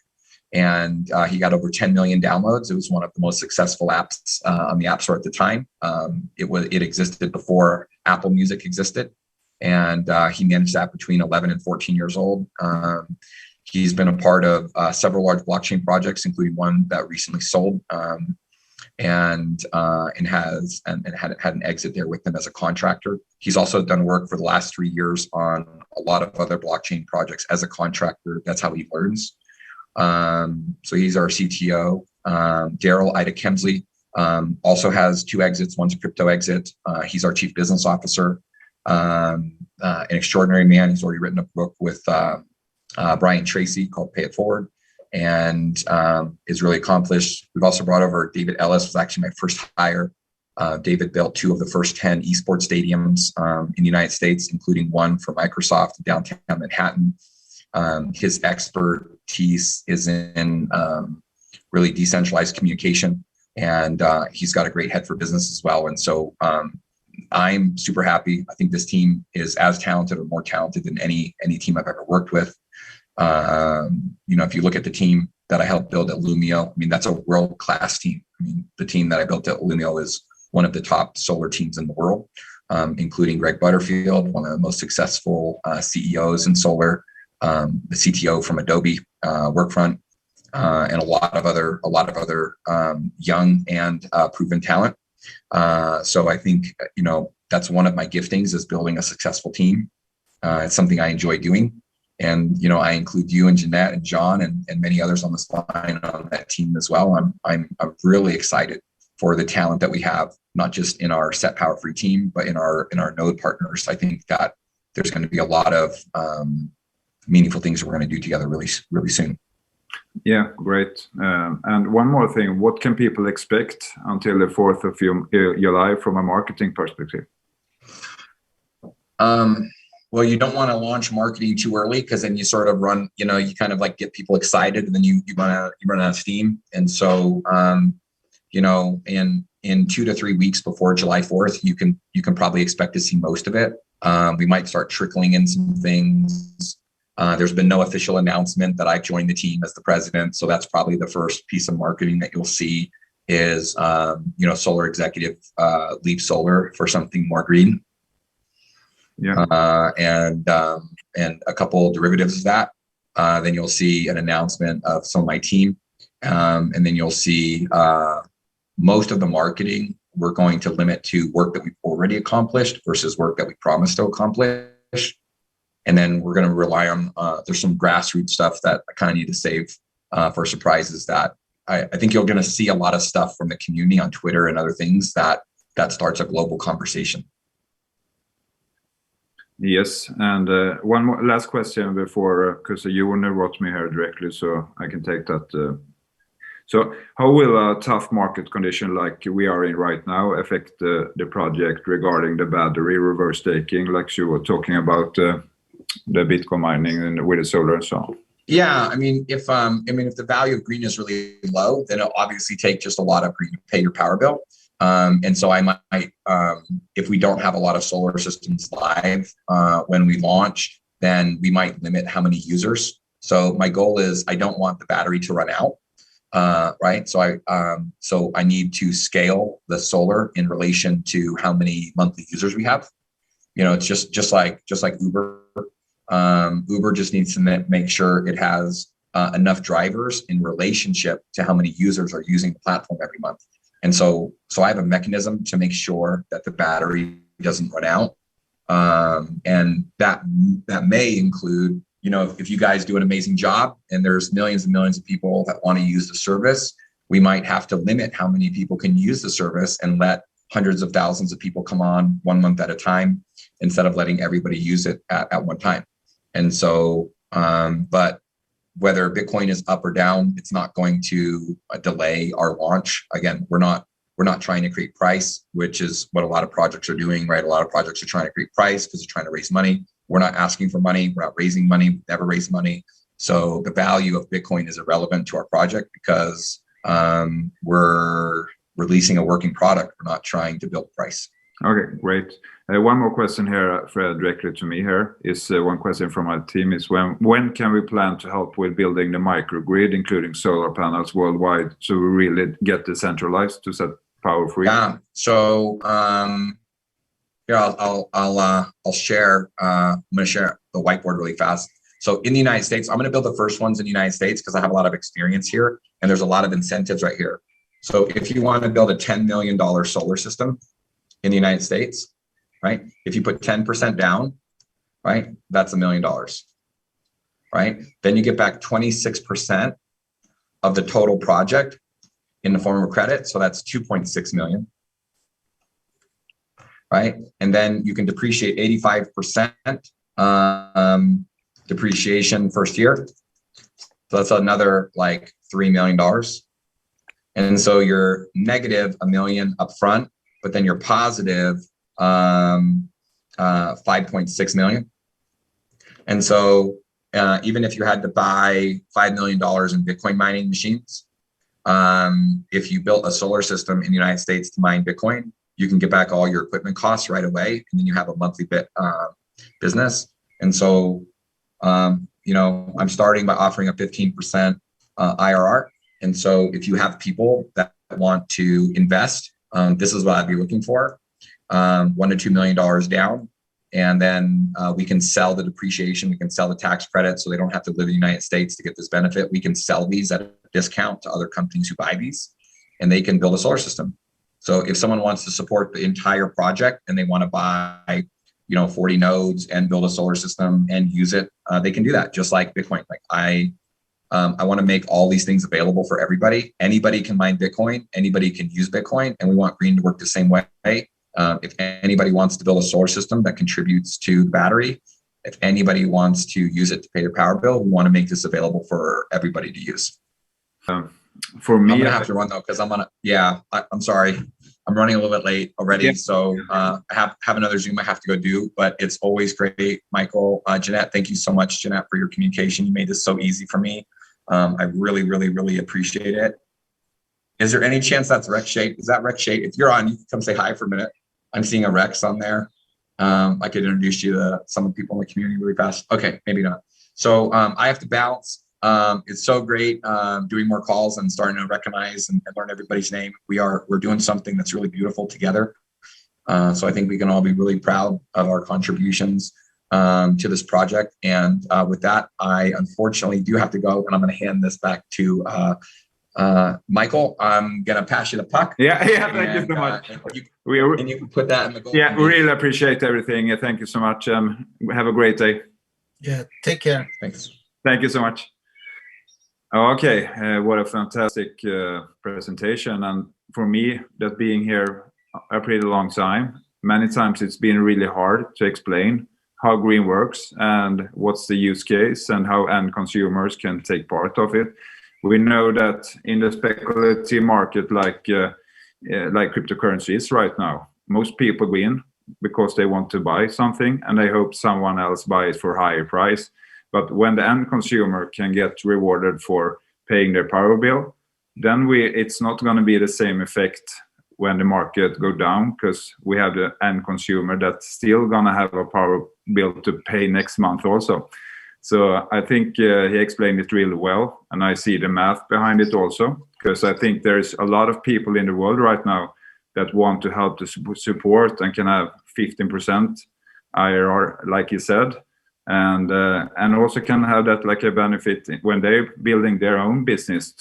and he got over 10 million downloads. It was one of the most successful apps on the App Store at the time. It existed before Apple Music existed, and he managed that between 11 and 14 years old. He's been a part of several large blockchain projects, including one that recently sold, and had an exit there with them as a contractor. He's also done work for the last 3 years on a lot of other blockchain projects as a contractor. That's how he learns. So he's our CTO. Daryl Ida Kemsley also has 2 exits. One's a crypto exit. He's our chief business officer. An extraordinary man. He's already written a book with Brian Tracy called Pay It Forward, and is really accomplished. We've also brought over David Ellis, was actually my first hire. David built 2 of the first 10 esports stadiums in the United States, including one for Microsoft in downtown Manhattan. His expertise is in really decentralized communication, and he's got a great head for business as well. And so I'm super happy. I think this team is as talented or more talented than any team I've ever worked with. If you look at the team that I helped build at Lumio, I mean, that's a world-class team. I mean, the team that I built at Lumio is one of the top solar teams in the world, including Greg Butterfield, one of the most successful CEOs in solar, the CTO from Adobe, Workfront, and a lot of other young and proven talent. So I think, that's one of my giftings, is building a successful team. It's something I enjoy doing. And, I include you and Jeanette and John and many others on the spine on that team as well. I'm really excited for the talent that we have, not just in our Set Power Free team, but in our node partners. I think that there's going to be a lot of meaningful things we're going to do together really, really soon. Yeah, great. And one more thing, what can people expect until the 4th of July from a marketing perspective? Well, you don't want to launch marketing too early, because then you sort of run, you kind of like get people excited, and then you run out of steam. And so, in 2 to 3 weeks before July 4th, you can probably expect to see most of it. We might start trickling in some things. There's been no official announcement that I've joined the team as the president. So that's probably the first piece of marketing that you'll see is, solar executive leave solar for something more green. Yeah. And a couple derivatives of that. Then you'll see an announcement of some of my team. And then you'll see most of the marketing we're going to limit to work that we've already accomplished versus work that we promised to accomplish. And then we're going to rely on, there's some grassroots stuff that I kind of need to save for surprises that I think you're going to see a lot of stuff from the community on Twitter and other things that starts a global conversation. Yes, and one more last question before, because you wrote me here directly, so I can take that. So how will a tough market condition like we are in right now affect the project regarding the battery reverse staking, like you were talking about the Bitcoin mining and with the solar and so on? Yeah, if the value of green is really low, then it'll obviously take just a lot of green to pay your power bill. And so I might, if we don't have a lot of solar systems live when we launch, then we might limit how many users. So my goal is I don't want the battery to run out, right? So I need to scale the solar in relation to how many monthly users we have. It's just like Uber. Uber just needs to make sure it has enough drivers in relationship to how many users are using the platform every month. And so I have a mechanism to make sure that the battery doesn't run out. And that may include, if you guys do an amazing job and there's millions and millions of people that want to use the service, we might have to limit how many people can use the service and let hundreds of thousands of people come on 1 month at a time instead of letting everybody use it at one time. And so, but whether Bitcoin is up or down, it's not going to delay our launch. Again, we're not trying to create price, which is what a lot of projects are doing, right? A lot of projects are trying to create price because they're trying to raise money. We're not asking for money. We're not raising money. We've never raised money. So the value of Bitcoin is irrelevant to our project because we're releasing a working product. We're not trying to build price. Okay, great. One more question here, Fred, directly to me here is one question from our team is when can we plan to help with building the microgrid, including solar panels worldwide, so we really get decentralized to set power free? Yeah. So here I'll share. I'm going to share the whiteboard really fast. So in the United States, I'm going to build the first ones in the United States because I have a lot of experience here, and there's a lot of incentives right here. So if you want to build a $10 million solar system in the United States, right? If you put 10% down, right, that's $1 million, right? Then you get back 26% of the total project in the form of credit. So that's 2.6 million, right? And then you can depreciate 85% depreciation first year. So that's another like $3 million. And so you're negative $1 million upfront, but then you're positive 5.6 million. And so even if you had to buy $5 million in Bitcoin mining machines, if you built a solar system in the United States to mine Bitcoin, you can get back all your equipment costs right away, and then you have a monthly business. And so, you know, I'm starting by offering a 15% IRR. And so if you have people that want to invest, this is what I'd be looking for. $1 to $2 million down, and then we can sell the depreciation, we can sell the tax credit, so they don't have to live in the United States to get this benefit. We can sell these at a discount to other companies who buy these, and they can build a solar system. So if someone wants to support the entire project and they want to buy, you know, 40 nodes and build a solar system and use it, they can do that, just like Bitcoin. Like I want to make all these things available for everybody. Anybody can mine Bitcoin, anybody can use Bitcoin, and we want Green to work the same way. If anybody wants to build a solar system that contributes to the battery, if anybody wants to use it to pay their power bill, we want to make this available for everybody to use. For me, I'm gonna have to run though, because I'm I'm sorry, I'm running a little bit late already. Yeah. So I have another Zoom I have to go do, but it's always great, Michael. Jeanette, thank you so much, Jeanette, for your communication. You made this so easy for me. I really, really, really appreciate it. Is there any chance that's Rex Shade? Is that Rex Shade? If you're on, you can come say hi for a minute. I'm seeing a Rex on there. I could introduce you to some of the people in the community really fast. Okay, maybe not. So I have to bounce. It's so great doing more calls and starting to recognize and learn everybody's name. We're doing something that's really beautiful together. So I think we can all be really proud of our contributions to this project. And with that, I unfortunately do have to go, and I'm going to hand this back to Michael. I'm going to pass you the puck. Yeah, thank you so much. And you can put that in the goal. Yeah, we really appreciate everything. Thank you so much. Have a great day. Yeah, take care. Thanks. Thank you so much. Okay, what a fantastic presentation. And for me, that being here a pretty long time, many times it's been really hard to explain how Green works and what's the use case and how end consumers can take part of it. We know that in the speculative market, like cryptocurrency is right now, most people win because they want to buy something and they hope someone else buys for a higher price. But when the end consumer can get rewarded for paying their power bill, then it's not going to be the same effect when the market go down, because we have the end consumer that's still going to have a power bill to pay next month also. So I think he explained it really well, and I see the math behind it also, because I think there's a lot of people in the world right now that want to help to support and can have 15% IRR, like he said. And also can have that like a benefit when they're building their own business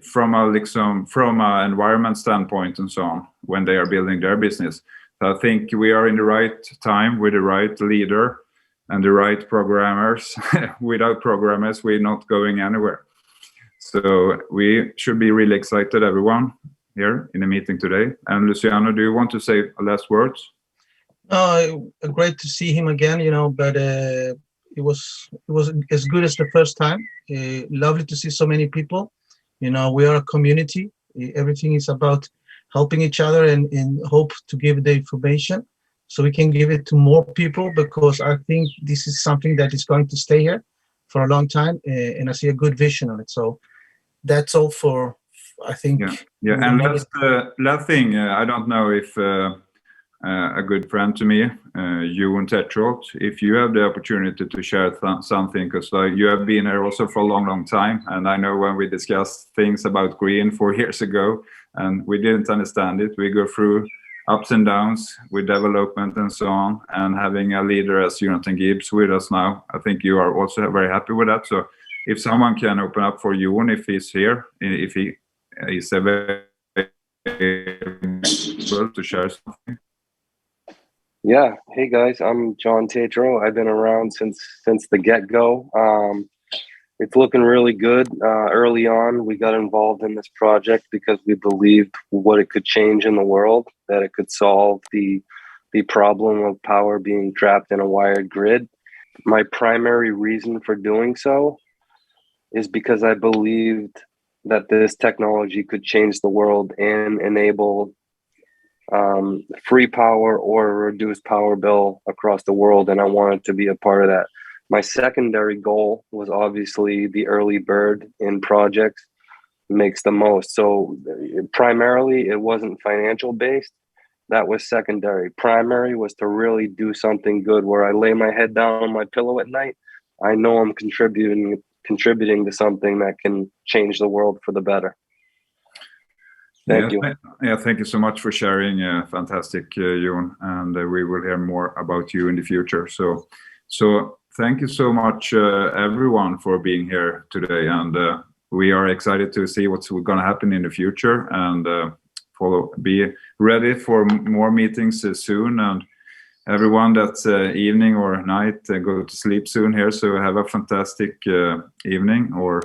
from an environment standpoint and so on, when they are building their business. So I think we are in the right time with the right leader and the right programmers. Without programmers, we're not going anywhere. So we should be really excited, everyone here in the meeting today. And Luciano, do you want to say last words? Great to see him again, but it was as good as the first time. Lovely to see so many people. You know, we are a community. Everything is about helping each other and hope to give the information so we can give it to more people, because I think this is something that is going to stay here for a long time, and I see a good vision on it. So that's all for, I think. Yeah. And last thing, I don't know if a good friend to me, you and Tetrot, if you have the opportunity to share something, because you have been here also for a long time, and I know when we discussed things about green 4 years ago, and we didn't understand it, we go through ups and downs with development and so on, and having a leader as Jonathan Gibbs with us now, I think you are also very happy with that. So if someone can open up for you, and if he's here, if he is available to share something. Yeah. Hey guys, I'm John Tatro. I've been around since the get-go. It's looking really good. Early on, we got involved in this project because we believed what it could change in the world, that it could solve the problem of power being trapped in a wired grid. My primary reason for doing so is because I believed that this technology could change the world and enable free power or a reduced power bill across the world, and I wanted to be a part of that. My secondary goal was obviously the early bird in projects makes the most. So primarily it wasn't financial based. That was secondary. Primary was to really do something good where I lay my head down on my pillow at night. I know I'm contributing to something that can change the world for the better. Thank you. Yeah, thank you so much for sharing. Fantastic, Jon, and we will hear more about you in the future. So thank you so much, everyone, for being here today, and we are excited to see what's going to happen in the future, and be ready for more meetings soon. And everyone, that's evening or night, go to sleep soon here. So have a fantastic evening or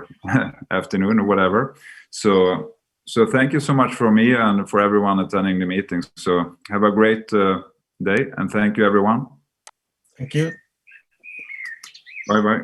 afternoon or whatever. So thank you so much from me and for everyone attending the meetings. So have a great day, and thank you, everyone. Thank you. Bye-bye.